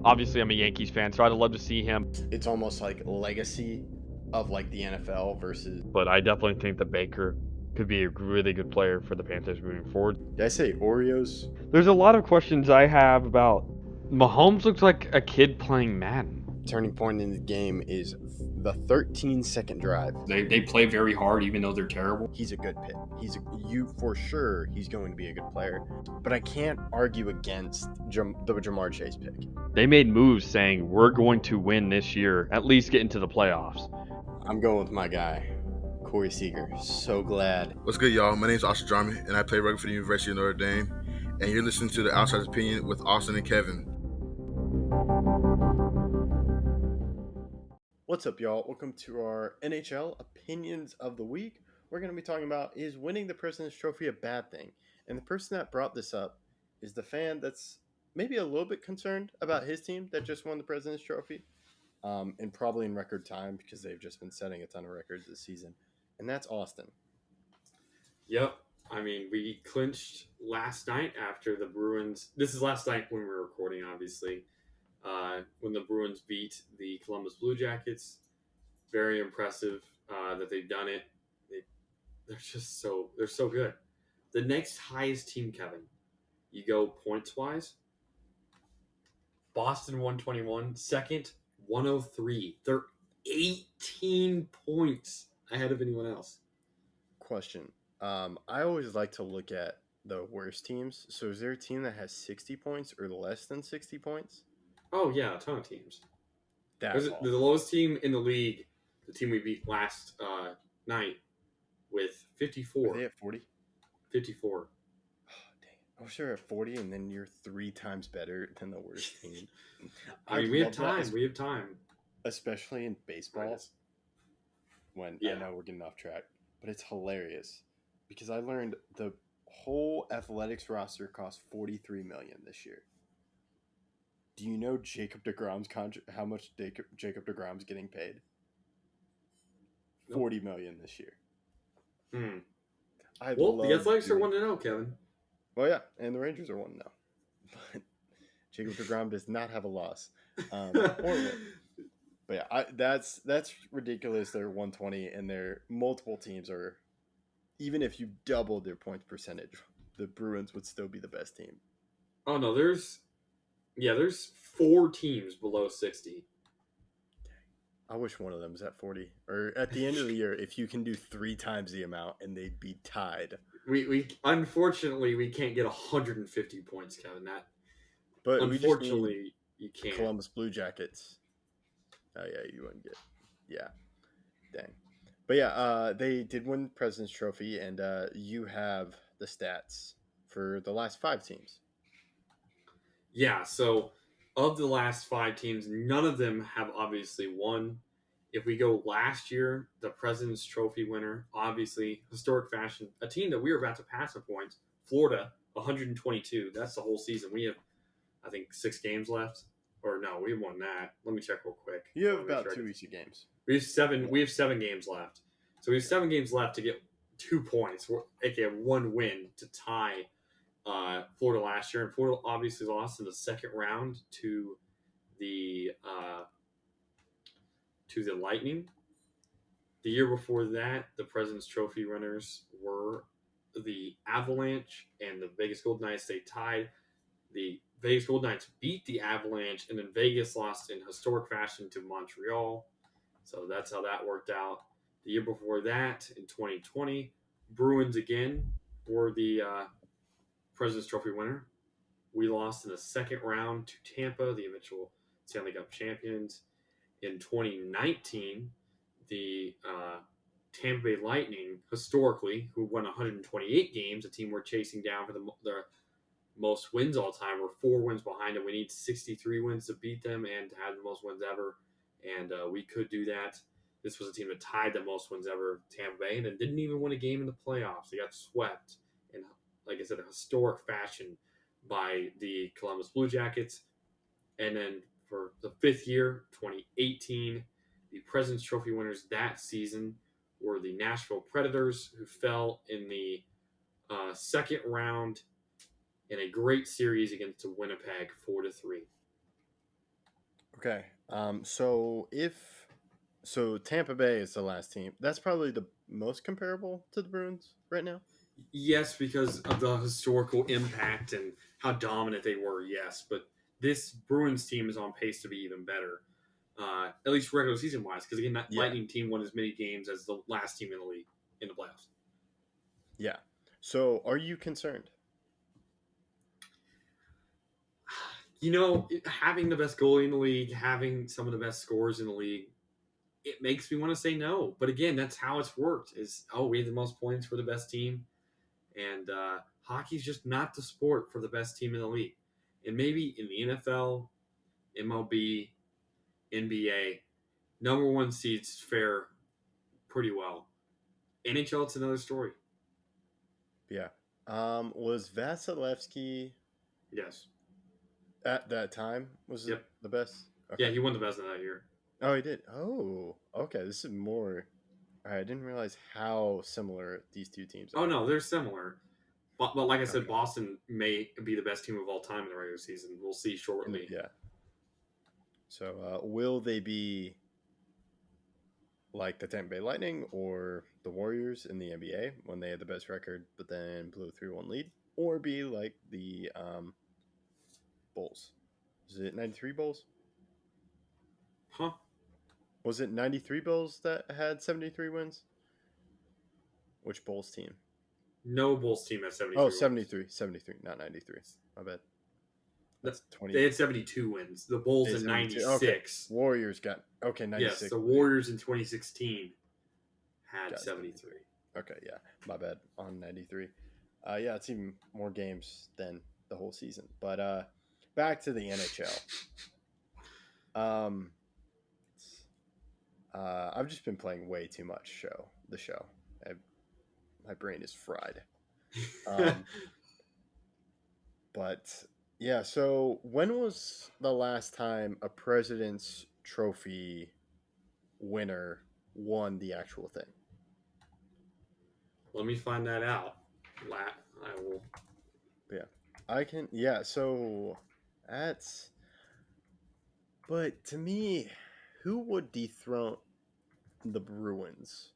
Obviously, I'm a Yankees fan, so I'd love to see him. It's almost like legacy of like the NFL versus. But I definitely think that Baker could be a really good player for the Panthers moving forward. Did I say Oreos? There's a lot of questions I have about Mahomes. Looks like a kid playing Madden. Turning point in the game is the 13-second drive. They play very hard, even though they're terrible. He's a good pick. For sure. He's going to be a good player. But I can't argue against the Jamar Chase pick. They made moves saying we're going to win this year, at least get into the playoffs. I'm going with my guy, Corey Seager. So glad. What's good, y'all? My name's Austin Drummond, and I play rugby for the University of Notre Dame. And you're listening to the Outsider's Opinion with Austin and Kevin. What's up, y'all? Welcome to our NHL Opinions of the Week. We're going to be talking about, is winning the President's Trophy a bad thing? And the person that brought this up is the fan that's maybe a little bit concerned about his team that just won the President's Trophy. And probably in record time because they've just been setting a ton of records this season. And that's Austin. Yep. I mean, we clinched last night after the Bruins. This is last night when we were recording, obviously. When the Bruins beat the Columbus Blue Jackets. Very impressive that they've done it. They're so good. The next highest team, Kevin, you go points-wise. Boston 121, second 103. They're 18 points ahead of anyone else. Question. I always like to look at the worst teams. So is there a team that has 60 points or less than 60 points? Oh, yeah, a ton of teams. That's the lowest team in the league, the team we beat last night, with 54. Are they at 40? 54. Oh, dang. I wish they were at 40, and then you're 3 times better than the worst team. I mean, we have time. We have time. Especially in baseball. Right. When I know we're getting off track. But it's hilarious. Because I learned the whole athletics roster costs $43 million this year. Do you know Jacob DeGrom's how much Jacob DeGrom's getting paid? Nope. $40 million this year. The Athletics are 1-0, Kevin. Well, yeah, and the Rangers are 1-0. But Jacob DeGrom does not have a loss. But yeah, that's ridiculous. They're 120, and their multiple teams are. Even if you doubled their points percentage, the Bruins would still be the best team. Oh no, there's 4 teams below 60. I wish one of them was at 40. Or at the end of the year, if you can do 3 times the amount and they'd be tied. We unfortunately we can't get 150 points, Kevin. But unfortunately you can't. Columbus Blue Jackets. Oh yeah, you wouldn't get. Yeah, dang. But yeah, they did win the President's Trophy, and you have the stats for the last 5 teams. Yeah, so of the last 5 teams, none of them have obviously won. If we go last year, the President's Trophy winner, obviously, historic fashion, a team that we were about to pass in points, Florida, 122. That's the whole season. We have, I think, 6 games left. Or no, we won that. Let me check real quick. You have about 2 weeks of games. We have 7 games left. So we have 7 games left to get 2 points, aka 1 win to tie Florida last year, and Florida obviously lost in the second round to the Lightning. The year before that, the President's Trophy winners were the Avalanche and the Vegas Golden Knights. They tied. The Vegas Golden Knights beat the Avalanche, and then Vegas lost in historic fashion to Montreal. So that's how that worked out. The year before that, in 2020, Bruins again were the President's Trophy winner. We lost in the second round to Tampa, the eventual Stanley Cup champions. In 2019, the Tampa Bay Lightning, historically, who won 128 games, a team we're chasing down for the most wins all time. We're 4 wins behind them. We need 63 wins to beat them and to have the most wins ever. And we could do that. This was a team that tied the most wins ever, Tampa Bay, and then didn't even win a game in the playoffs. They got swept in, like I said, a historic fashion by the Columbus Blue Jackets. And then for the 5th year, 2018, the President's Trophy winners that season were the Nashville Predators, who fell in the second round in a great series against the Winnipeg 4-3. Okay. So Tampa Bay is the last team. That's probably the most comparable to the Bruins right now. Yes, because of the historical impact and how dominant they were. Yes, but this Bruins team is on pace to be even better, at least regular season wise. Because again, that Yeah. Lightning team won as many games as the last team in the league in the playoffs. Yeah. So are you concerned? You know, having the best goalie in the league, having some of the best scorers in the league, it makes me want to say no. But again, that's how it's worked. We have the most points for the best team, and hockey's just not the sport for the best team in the league. And maybe in the NFL, MLB, NBA, number one seeds fare pretty well. NHL, it's another story. Yeah. Was Vasilevsky Yes. at that time was it Yep. the best? Yeah, Okay. he won the best of that year. Oh, he did. Oh, okay. This is more. All right, I didn't realize how similar these two teams Oh are. no, they're similar. But like I said, Okay. Boston may be the best team of all time in the regular season. We'll see shortly. Yeah. So, will they be like the Tampa Bay Lightning or the Warriors in the NBA when they had the best record, but then blew a 3-1 lead, or be like the Bulls? Is it 93 Bulls? Huh? Was it 93 Bulls that had 73 wins? Which Bulls team? No Bulls team has 73 Oh, wins. 73, 73, not 93. My bad. That's 20. They had 72 wins. The Bulls in 72. 96. Okay. Warriors got, okay, 96. Yes, the Warriors in 2016 had Got 73. Okay, yeah, my bad on 93. Yeah, it's even more games than the whole season. But back to the NHL. I've just been playing way too much the show. My brain is fried. But yeah, so when was the last time a President's Trophy winner won the actual thing? Let me find that out. I will. Yeah, I can. Yeah, so that's. But to me, who would dethrone the Bruins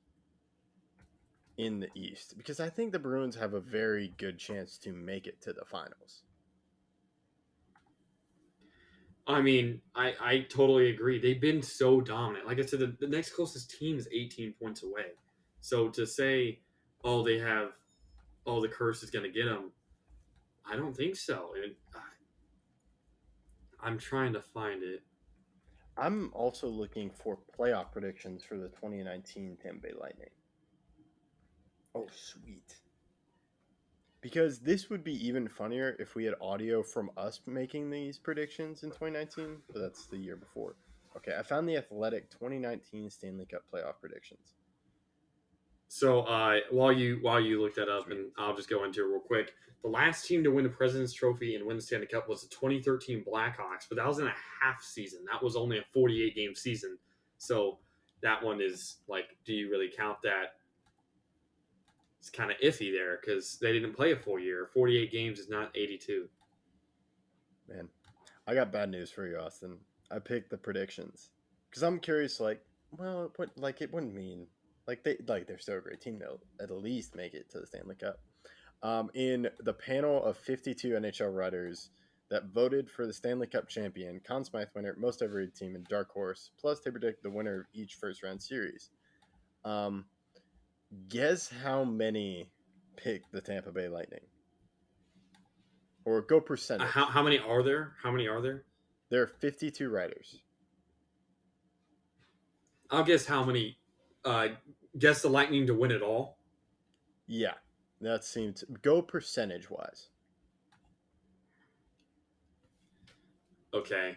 in the East? Because I think the Bruins have a very good chance to make it to the finals. I mean, I totally agree. They've been so dominant. Like I said, the next closest team is 18 points away. So to say, oh, the curse is going to get them, I don't think so. I'm trying to find it. I'm also looking for playoff predictions for the 2019 Tampa Bay Lightning. Oh, sweet. Because this would be even funnier if we had audio from us making these predictions in 2019, but that's the year before. Okay, I found the Athletic 2019 Stanley Cup playoff predictions. So while you look that up, and I'll just go into it real quick. The last team to win the President's Trophy and win the Stanley Cup was the 2013 Blackhawks, but that was in a half season. That was only a 48 game season. So that one is like, do you really count that? It's kind of iffy there because they didn't play a full year. 48 games is not 82. Man, I got bad news for you, Austin. I picked the predictions because I'm curious. Well, it wouldn't mean they're still a great team. They'll at least make it to the Stanley Cup. In the panel of 52 NHL writers that voted for the Stanley Cup champion, Conn Smythe winner, most overrated team, and Dark Horse. Plus, they predict the winner of each first round series. Guess how many picked the Tampa Bay Lightning? Or go percentage. How many are there? How many are there? There are 52 writers. I'll guess how many. Guess the Lightning to win it all. Yeah, that seems. Go percentage wise. Okay.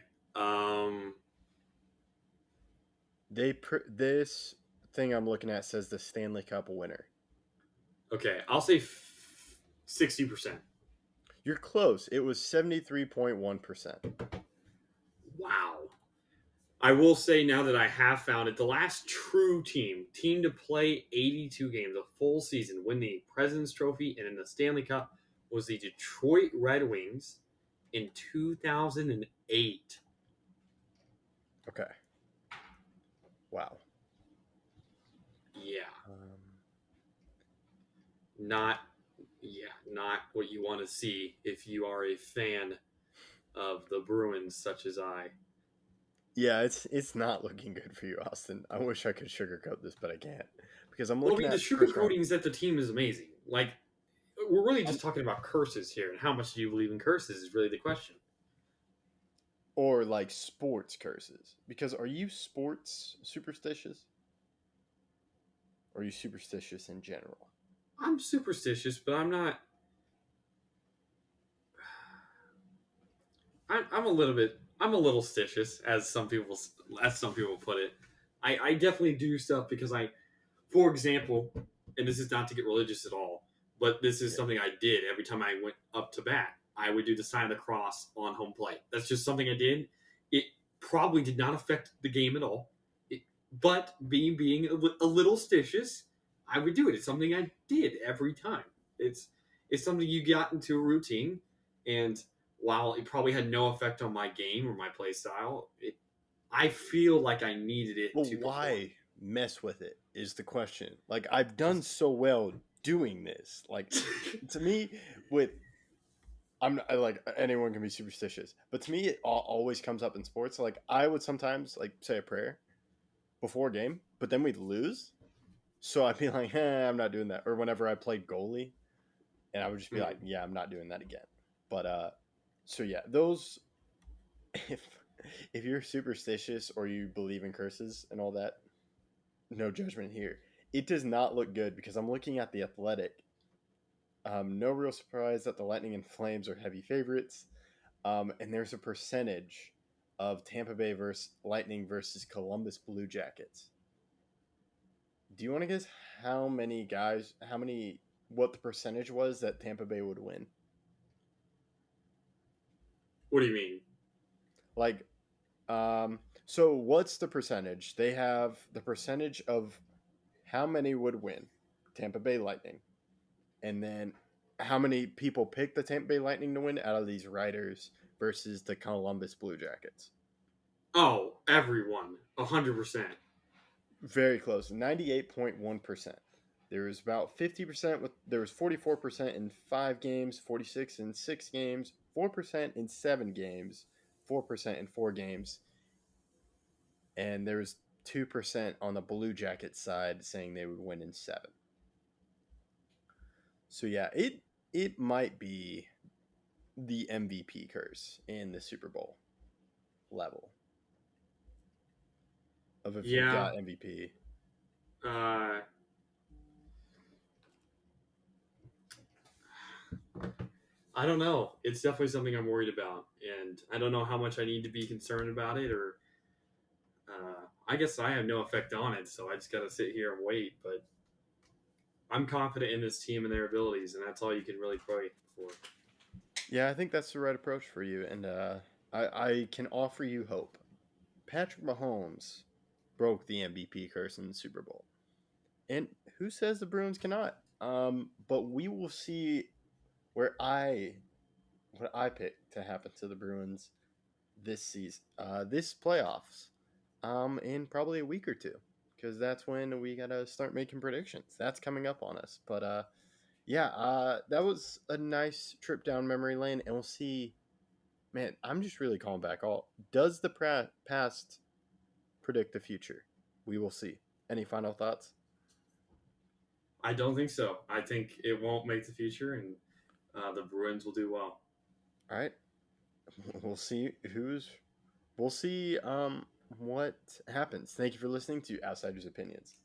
This thing I'm looking at says the Stanley Cup winner. Okay, I'll say 60%. You're close. It was 73.1%. Wow. I will say now that I have found it, the last true team to play 82 games, a full season, win the President's Trophy and in the Stanley Cup was the Detroit Red Wings in 2008. Okay. Wow. Yeah, Um, not not what you want to see if you are a fan of the Bruins, such as I. yeah, it's not looking good for you, Austin. I wish I could sugarcoat this, but I can't because I'm Well, I looking mean, the at first round. sugarcoating is that the team is amazing. Like, we're really Um, just talking about curses here, and how much do you believe in curses is really the question. or like sports curses. Because are you sports superstitious? Or are you superstitious in general? I'm superstitious, but I'm not. I'm a little bit. I'm a little stitious, as some people put it. I definitely do stuff because for example, and this is not to get religious at all, but this is Yeah. something I did every time I went up to bat. I would do the sign of the cross on home plate. That's just something I did. It probably did not affect the game at all, but being a little stitious, I would do it. It's something I did every time. It's something you got into a routine, and while it probably had no effect on my game or my play style, I feel like I needed it Well, to perform. why mess with it is the question. Like I've done so well doing this. Like to me, with like anyone can be superstitious, but to me, it always comes up in sports. Like I would sometimes like say a prayer before a game, but then we'd lose, so I'd be like, I'm not doing that. Or whenever I played goalie, and I would just be like, Mhm. yeah, I'm not doing that again. But so yeah, those if if you're superstitious or you believe in curses and all that, no judgment here. It does not look good because I'm looking at the Athletic. No real surprise that the Lightning and Flames are heavy favorites. And there's a percentage of Tampa Bay versus Lightning versus Columbus Blue Jackets. Do you want to guess what the percentage was that Tampa Bay would win? What do you mean? Like, so what's the percentage? They have the percentage of how many would win Tampa Bay Lightning, and then how many people pick the Tampa Bay Lightning to win out of these writers versus the Columbus Blue Jackets. Oh, everyone, 100%. Very close, 98.1%. There was about 50% there was 44% in 5 games, 46 in 6 games, 4% in 7 games, 4% in 4 games, and there was 2% on the Blue Jacket side saying they would win in 7. So yeah, it might be the MVP curse in the Super Bowl level of if you Yeah, got MVP. uh, I don't know. It's definitely something I'm worried about, and I don't know how much I need to be concerned about it, or I guess I have no effect on it, so I just got to sit here and wait. But I'm confident in this team and their abilities, and that's all you can really pray for. Yeah, I think that's the right approach for you, and I can offer you hope. Patrick Mahomes broke the MVP curse in the Super Bowl, and who says the Bruins cannot? But we will see where I what I pick to happen to the Bruins this season, this playoffs, in probably a week or two, because that's when we gotta start making predictions. That's coming up on us. But yeah, that was a nice trip down memory lane, and we'll see. Man, I'm just really calling back all. Does the past predict the future? We will see. Any final thoughts? I don't think so. I think it won't make the future, and the Bruins will do well. All right, we'll see We'll see what happens. Thank you for listening to Outsiders Opinions.